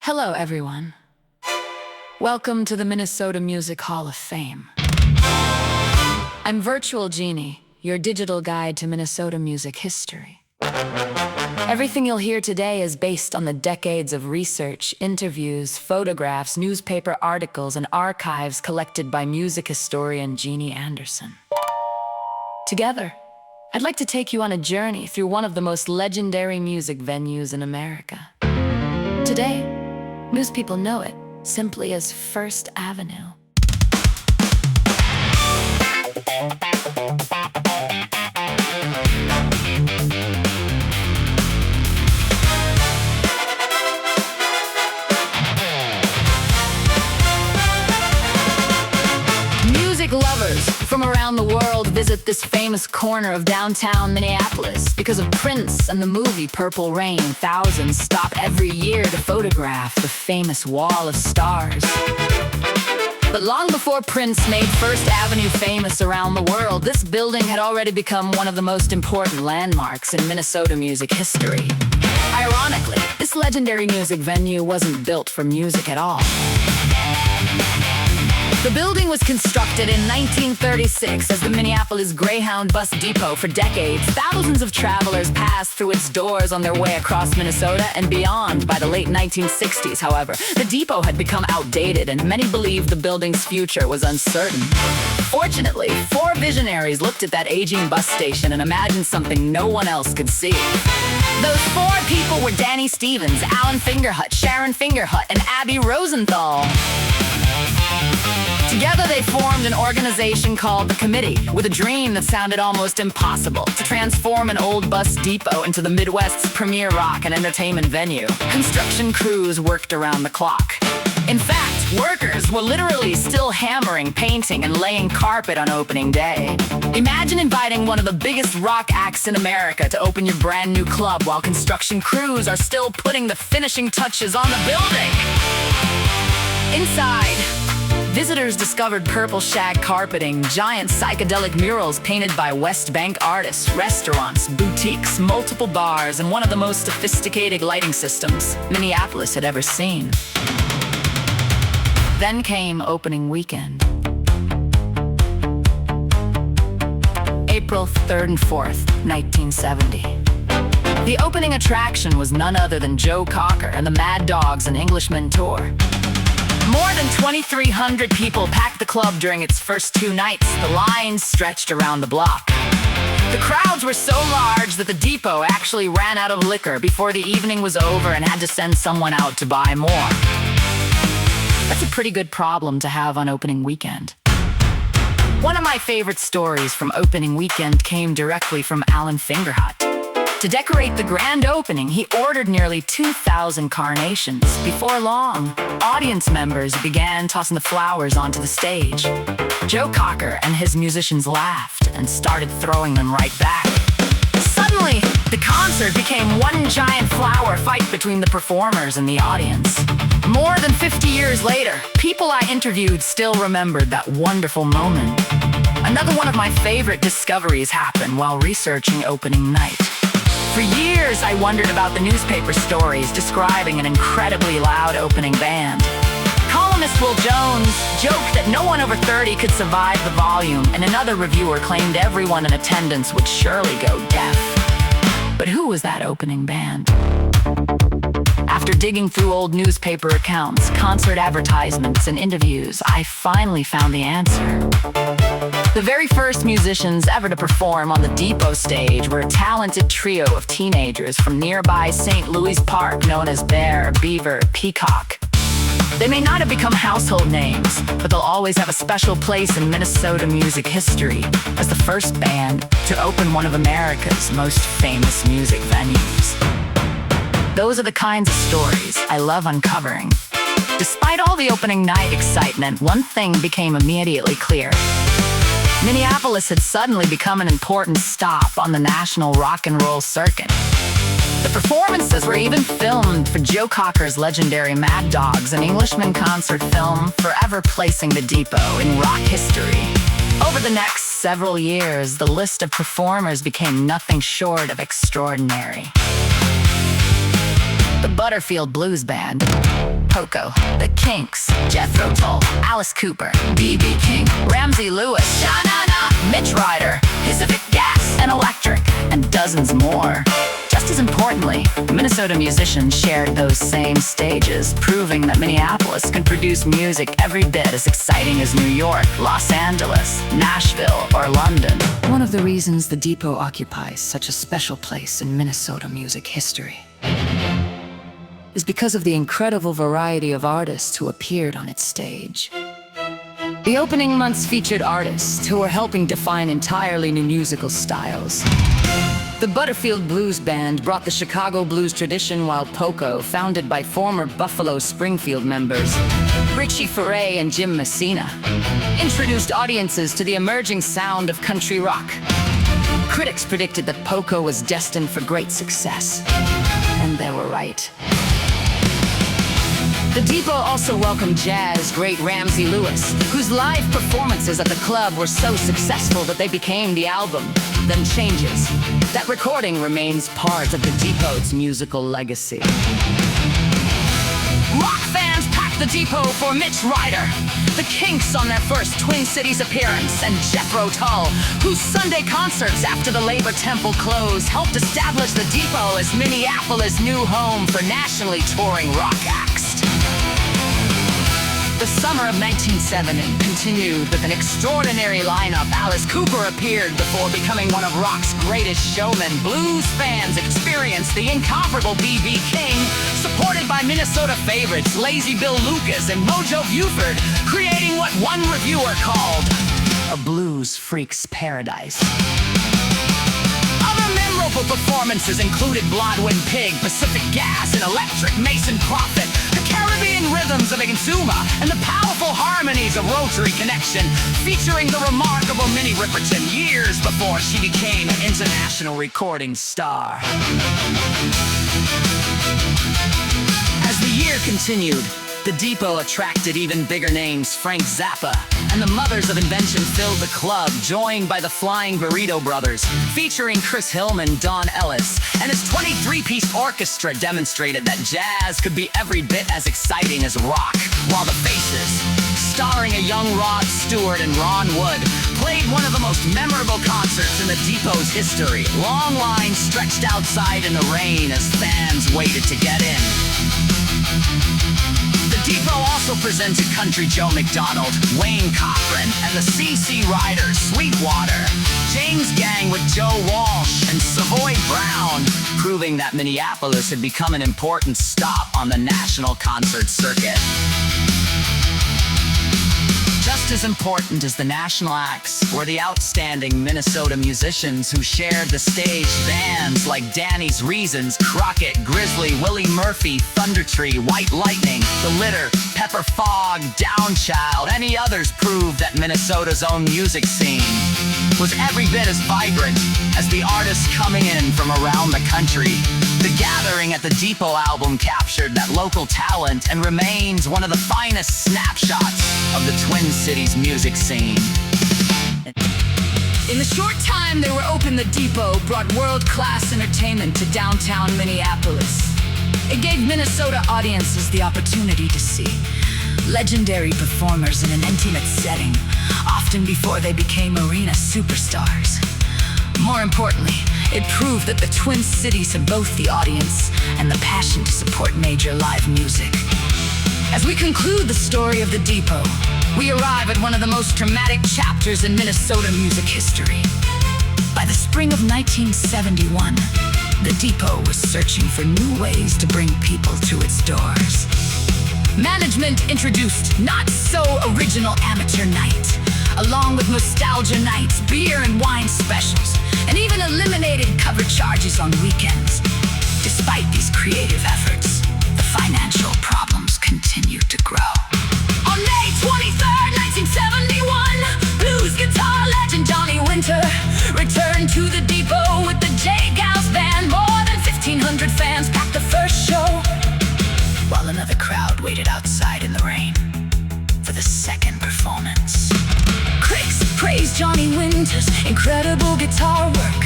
Hello, everyone. Welcome to the Minnesota Music Hall of Fame. I'm Virtual Genie, your digital guide to Minnesota music history. Everything you'll hear today is based on the decades of research, interviews, photographs, newspaper articles, and archives collected by music historian Jeannie Anderson. Together, I'd like to take you on a journey through one of the most legendary music venues in America. Today, most people know it simply as First Avenue. Music lovers from around the world visit this famous corner of downtown Minneapolis because of Prince and the movie Purple Rain. Thousands stop every year to photograph the famous Wall of Stars. But long before Prince made First Avenue famous around the world, this building had already become one of the most important landmarks in Minnesota music history. Ironically, this legendary music venue wasn't built for music at all. The building was constructed in 1936 as the Minneapolis Greyhound Bus Depot. For decades, thousands of travelers passed through its doors on their way across Minnesota and beyond. By the late 1960s, however, the depot had become outdated and many believed the building's future was uncertain. Fortunately, four visionaries looked at that aging bus station and imagined something no one else could see. Those four people were Danny Stevens, Alan Fingerhut, Sharon Fingerhut, and Abby Rosenthal. Together they formed an organization called The Committee, with a dream that sounded almost impossible: to transform an old bus depot into the Midwest's premier rock and entertainment venue. Construction crews worked around the clock. In fact, workers were literally still hammering, painting, and laying carpet on opening day. Imagine inviting one of the biggest rock acts in America to open your brand new club while construction crews are still putting the finishing touches on the building. Inside, visitors discovered purple shag carpeting, giant psychedelic murals painted by West Bank artists, restaurants, boutiques, multiple bars, and one of the most sophisticated lighting systems Minneapolis had ever seen. Then came opening weekend. April 3rd and 4th, 1970. The opening attraction was none other than Joe Cocker and the Mad Dogs and Englishmen tour. More than 2,300 people packed the club during its first two nights. The lines stretched around the block. The crowds were so large that the depot actually ran out of liquor before the evening was over and had to send someone out to buy more. That's a pretty good problem to have on opening weekend. One of my favorite stories from opening weekend came directly from Alan Fingerhut. To decorate the grand opening, he ordered nearly 2,000 carnations. Before long, audience members began tossing the flowers onto the stage. Joe Cocker and his musicians laughed and started throwing them right back. Suddenly, the concert became one giant flower fight between the performers and the audience. More than 50 years later, people I interviewed still remembered that wonderful moment. Another one of my favorite discoveries happened while researching opening night. For years, I wondered about the newspaper stories describing an incredibly loud opening band. Columnist Will Jones joked that no one over 30 could survive the volume, and another reviewer claimed everyone in attendance would surely go deaf. But who was that opening band? After digging through old newspaper accounts, concert advertisements, and interviews, I finally found the answer. The very first musicians ever to perform on the depot stage were a talented trio of teenagers from nearby St. Louis Park known as Bear, Beaver, Peacock. They may not have become household names, but they'll always have a special place in Minnesota music history as the first band to open one of America's most famous music venues. Those are the kinds of stories I love uncovering. Despite all the opening night excitement, one thing became immediately clear. Minneapolis had suddenly become an important stop on the national rock and roll circuit. The performances were even filmed for Joe Cocker's legendary Mad Dogs and Englishmen concert film, forever placing the depot in rock history. Over the next several years, the list of performers became nothing short of extraordinary. the Butterfield Blues Band, Poco, the Kinks, Jethro Tull, Alice Cooper, B.B. King, Ramsey Lewis, Sha-Na-Na, Mitch Ryder, Pacific Gas, and Electric, and dozens more. Just as importantly, Minnesota musicians shared those same stages, proving that Minneapolis can produce music every bit as exciting as New York, Los Angeles, Nashville, or London. One of the reasons the Depot occupies such a special place in Minnesota music history is because of the incredible variety of artists who appeared on its stage. The opening months featured artists who were helping define entirely new musical styles. The Butterfield Blues Band brought the Chicago blues tradition, while Poco, founded by former Buffalo Springfield members Richie Furay and Jim Messina, introduced audiences to the emerging sound of country rock. Critics predicted that Poco was destined for great success, and they were right. The Depot also welcomed jazz great Ramsey Lewis, whose live performances at the club were so successful that they became the album, Them Changes. That recording remains part of the Depot's musical legacy. Rock fans packed the Depot for Mitch Ryder, the Kinks on their first Twin Cities appearance, and Jethro Tull, whose Sunday concerts after the Labor Temple closed helped establish the Depot as Minneapolis' new home for nationally touring rock acts. The summer of 1970 continued with an extraordinary lineup. Alice Cooper appeared before becoming one of rock's greatest showmen. Blues fans experienced the incomparable B.B. King, supported by Minnesota favorites Lazy Bill Lucas and Mojo Buford, creating what one reviewer called a blues freak's paradise. Other memorable performances included Blodwyn Pig, Pacific Gas, and Electric, Mason Prophet, the Caribbean rhythms of Exuma, and the powerful harmonies of Rotary Connection, featuring the remarkable Minnie Riperton years before she became an international recording star. As the year continued, the Depot attracted even bigger names. Frank Zappa and the Mothers of Invention filled the club, joined by the Flying Burrito Brothers, featuring Chris Hillman, Don Ellis, and his 23-piece orchestra demonstrated that jazz could be every bit as exciting as rock, while the Faces, starring a young Rod Stewart and Ron Wood, played one of the most memorable concerts in the Depot's history. Long lines stretched outside in the rain as fans waited to get in. The Depot also presented Country Joe McDonald, Wayne Cochran, and the C.C. Riders, Sweetwater, James Gang with Joe Walsh, and Savoy Brown, proving that Minneapolis had become an important stop on the national concert circuit. Just as important as the national acts were the outstanding Minnesota musicians who shared the stage. Bands like Danny's Reasons, Crockett, Grizzly, Willie Murphy, Thundertree, White Lightning, The Litter, Pepper Fog, Downchild, any others proved that Minnesota's own music scene was every bit as vibrant as the artists coming in from around the country. The gathering at the Depot album captured that local talent and remains one of the finest snapshots of the Twin Cities music scene. In the short time they were open, the Depot brought world-class entertainment to downtown Minneapolis. It gave Minnesota audiences the opportunity to see legendary performers in an intimate setting, often before they became arena superstars. More importantly, it proved that the Twin Cities had both the audience and the passion to support major live music. As we conclude the story of the Depot, we arrive at one of the most dramatic chapters in Minnesota music history. By the spring of 1971, the Depot was searching for new ways to bring people to its doors. Management introduced not-so-original amateur night, along with nostalgia nights, beer and wine specials, and even eliminated cover charges on weekends. Despite these creative efforts, the financial problems continued to grow. On May 23rd, 1971, blues guitar legend Johnny Winter returned to the Depot with the J. Gals Band. More than 1,500 fans packed the first show, while another crowd waited outside in the rain for the second performance. Critics praised Johnny Winter's incredible guitar work,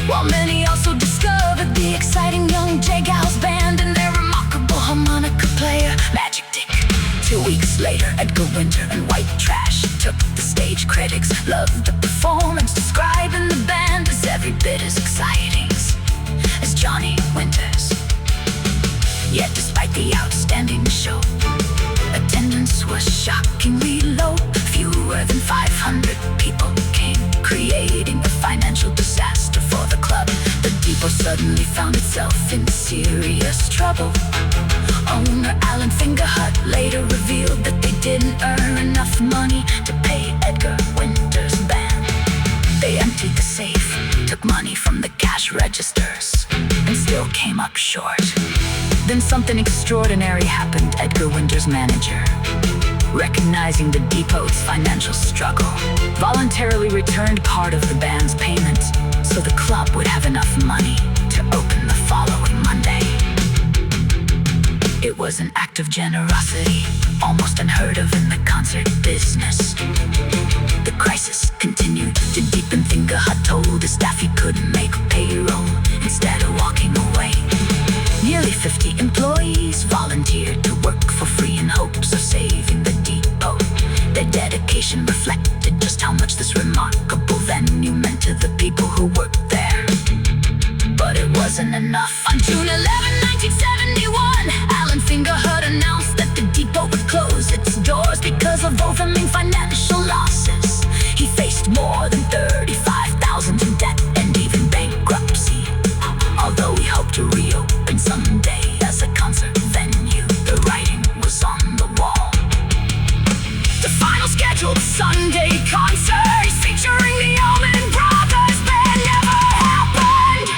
while many also discovered the exciting young J. Gals band and their remarkable harmonica player, Magic Dick. 2 weeks later, Edgar Winter and White Trash took the stage. Critics loved the performance, describing the band as every bit as exciting as Johnny Winter's. Yet despite the outstanding show, attendance was shockingly low. Fewer than 500 people came, creating a financial disaster for the club. The Depot suddenly found itself in serious trouble. Owner Alan Fingerhut later revealed that they didn't earn enough money to pay Edgar Winter's band. They emptied the safe, took money from the cash registers, and still came up short. Then something extraordinary happened. Edgar Winter's manager, recognizing the Depot's financial struggle, voluntarily returned part of the band's payment so the club would have enough money to open the following Monday. It was an act of generosity, almost unheard of in the concert business. The crisis continued to deepen. Fingerhut told the staff he couldn't make payroll instead of walking away. Nearly 50 employees volunteered to work for free in hopes of saving the Depot. Their dedication reflected just how much this remarkable venue meant to the people who worked there. But it wasn't enough. On June 11, 1971, Alan Fingerhut announced that the Depot would close its doors because of overwhelming financial losses. He faced more than $35,000 in debt and even bankruptcy. Although he hoped to reopen someday as a concert venue, the writing was on the wall. The final scheduled Sunday concert featuring the Allman Brothers Band never happened.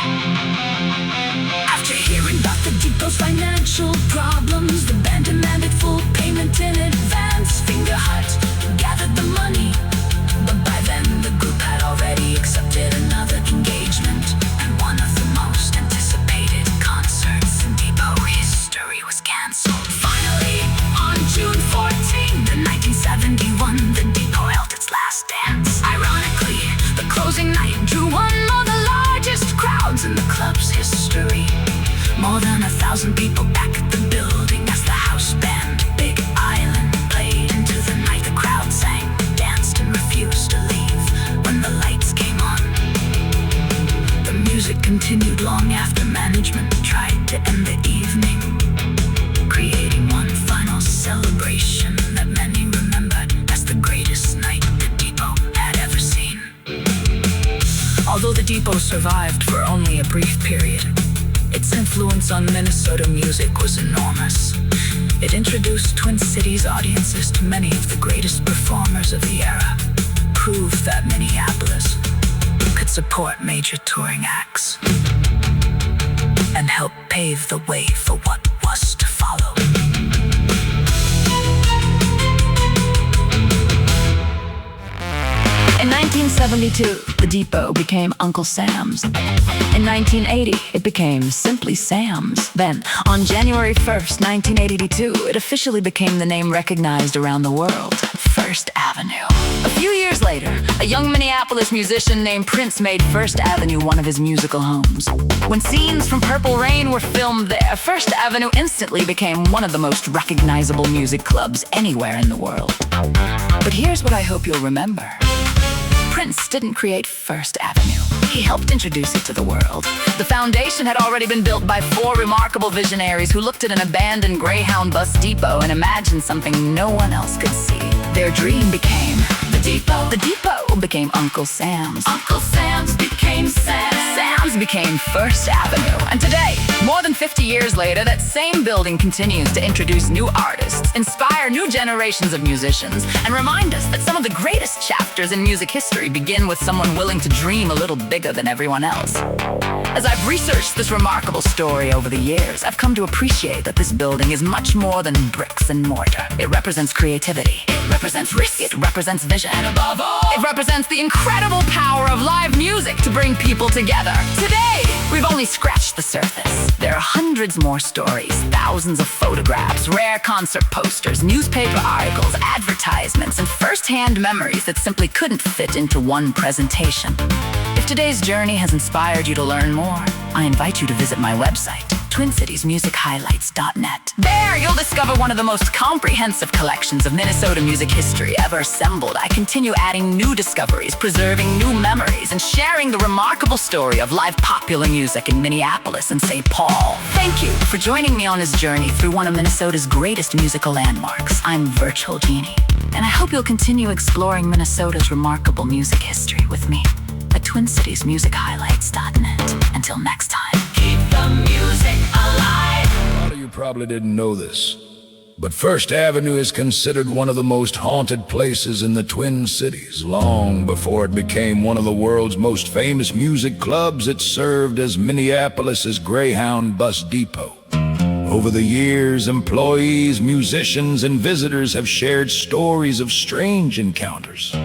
After hearing about the Depot's financial problems, the band demanded full payment in advance. Fingerhut gathered the money, but by then the group had already accepted another engagement, and one of the most anticipated concerts in Depot history was canceled. Finally, on June 14, 1971, the Depot held its last dance. Ironically, the closing night drew one of the largest crowds in the club's history. More than 1,000 people packed the building as the house band, Big Island, played into the night. The crowd sang, danced, and refused to leave when the lights came on. The music continued long after management tried to end the evening, creating one final celebration that many remembered as the greatest night the Depot had ever seen. Although the Depot survived for only a brief period, its influence on Minnesota music was enormous. It introduced Twin Cities audiences to many of the greatest performers of the era, proved that Minneapolis could support major touring acts, and helped pave the way for what was to follow. In 1972, the Depot became Uncle Sam's. In 1980, it became simply Sam's. Then, on January 1st, 1982, it officially became the name recognized around the world, First Avenue. A few years later, a young Minneapolis musician named Prince made First Avenue one of his musical homes. When scenes from Purple Rain were filmed there, First Avenue instantly became one of the most recognizable music clubs anywhere in the world. But here's what I hope you'll remember. Prince didn't create First Avenue. He helped introduce it to the world. The foundation had already been built by 4 remarkable visionaries who looked at an abandoned Greyhound bus depot and imagined something no one else could see. Their dream became the Depot. The Depot became Uncle Sam's. Uncle Sam's became Sam's. Sam's became First Avenue. And today, more than 50 years later, that same building continues to introduce new artists, inspire new generations of musicians, and remind us that some of the greatest chapters in music history begin with someone willing to dream a little bigger than everyone else. As I've researched this remarkable story over the years, I've come to appreciate that this building is much more than bricks and mortar. It represents creativity. It represents risk. It represents vision. And above all, it represents the incredible power of live music to bring people together. Today, we've only scratched the surface. There are hundreds more stories, thousands of photographs, rare concert posters, newspaper articles, advertisements, and first-hand memories that simply couldn't fit into one presentation. If If today's journey has inspired you to learn more, I invite you to visit my website, TwinCitiesMusicHighlights.net. There, you'll discover one of the most comprehensive collections of Minnesota music history ever assembled. I continue adding new discoveries, preserving new memories, and sharing the remarkable story of live popular music in Minneapolis and St. Paul. Thank you for joining me on this journey through one of Minnesota's greatest musical landmarks. I'm Virtual Genie, and I hope you'll continue exploring Minnesota's remarkable music history with me at TwinCitiesMusicHighlights.net. Until next time. Keep the music alive. A lot of you probably didn't know this, but First Avenue is considered one of the most haunted places in the Twin Cities. Long before it became one of the world's most famous music clubs, it served as Minneapolis's Greyhound bus depot. Over the years, employees, musicians, and visitors have shared stories of strange encounters.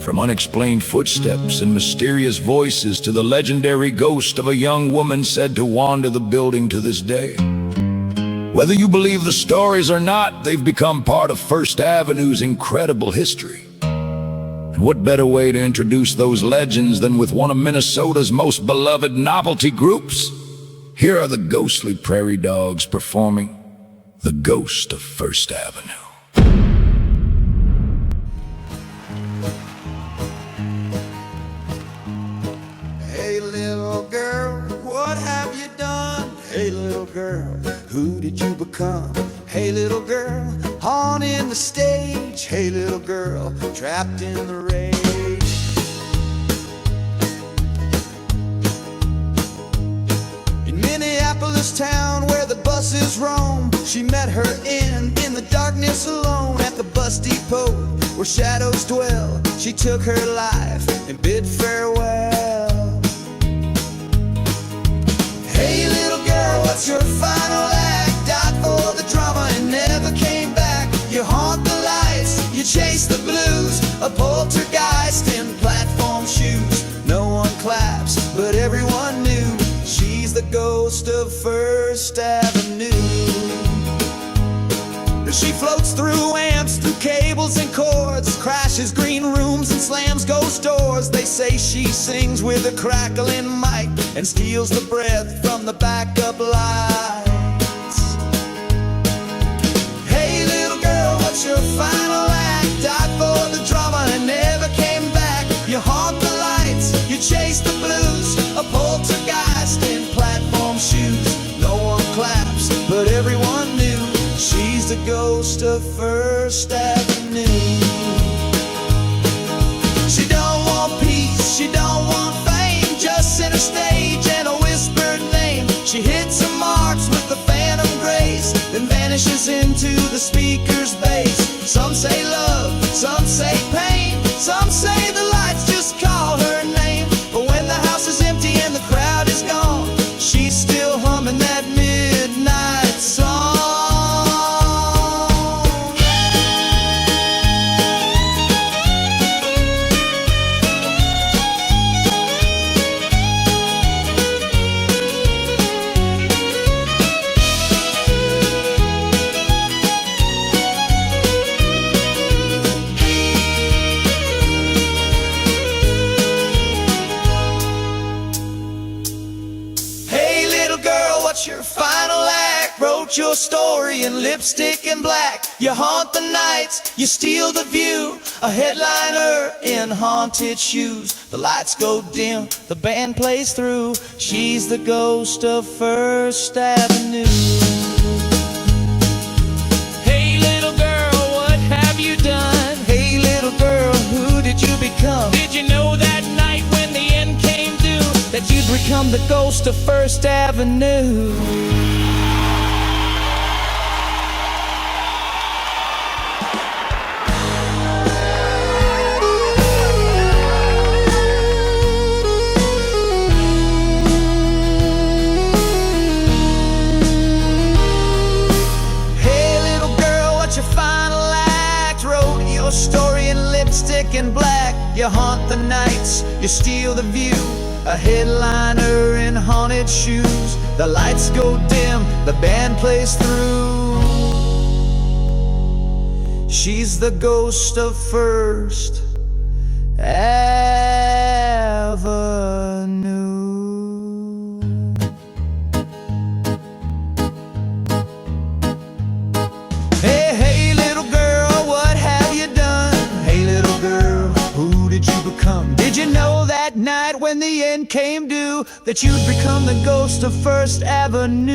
From unexplained footsteps and mysterious voices to the legendary ghost of a young woman said to wander the building to this day. Whether you believe the stories or not, they've become part of First Avenue's incredible history. And what better way to introduce those legends than with one of Minnesota's most beloved novelty groups? Here are the Ghostly Prairie Dogs performing The Ghost of First Avenue. Hey little girl, what have you done? Hey little girl, who did you become? Hey little girl, haunting the stage. Hey little girl, trapped in the rage. In Minneapolis town where the buses roam, she met her end in the darkness alone. At the bus depot where shadows dwell, she took her life and bid farewell. Hey little girl, what's your final act? Died for the drama and never came back. You haunt the lights, you chase the blues, a poltergeist in platform shoes. No one claps, but everyone knew she's the ghost of First Avenue. She floats through amps, through cables and cords, crashes green rooms and slams ghost doors. They say she sings with a crackling mic and steals the breath from the backup lights. Hey little girl, what's your final act? Died for the drama and never came back. You haunt the lights, you chase the blues, a poltergeist in platform shoes. No one claps, but everyone knew she's the ghost of First Avenue. She don't want peace, she don't want fame, just center stage and a whispered name. She hits her marks with a phantom grace, then vanishes into the speaker's bass. Some say love, some say pain, some say the lights just call her name. But when the house is empty and the crowd is gone, she's still humming that midnight song. What's your final act? Wrote your story in lipstick and black. You haunt the nights, you steal the view, a headliner in haunted shoes. The lights go dim, the band plays through. She's the ghost of First Avenue. Hey little girl, what have you done? Hey little girl, who did you become? Did you know that night when the end came due that you'd become the ghost of First Avenue? Story in lipstick and black. You haunt the nights, you steal the view, a headliner in haunted shoes. The lights go dim, the band plays through. She's the ghost of First Avenue. when the end came due, that you'd become the ghost of First Avenue.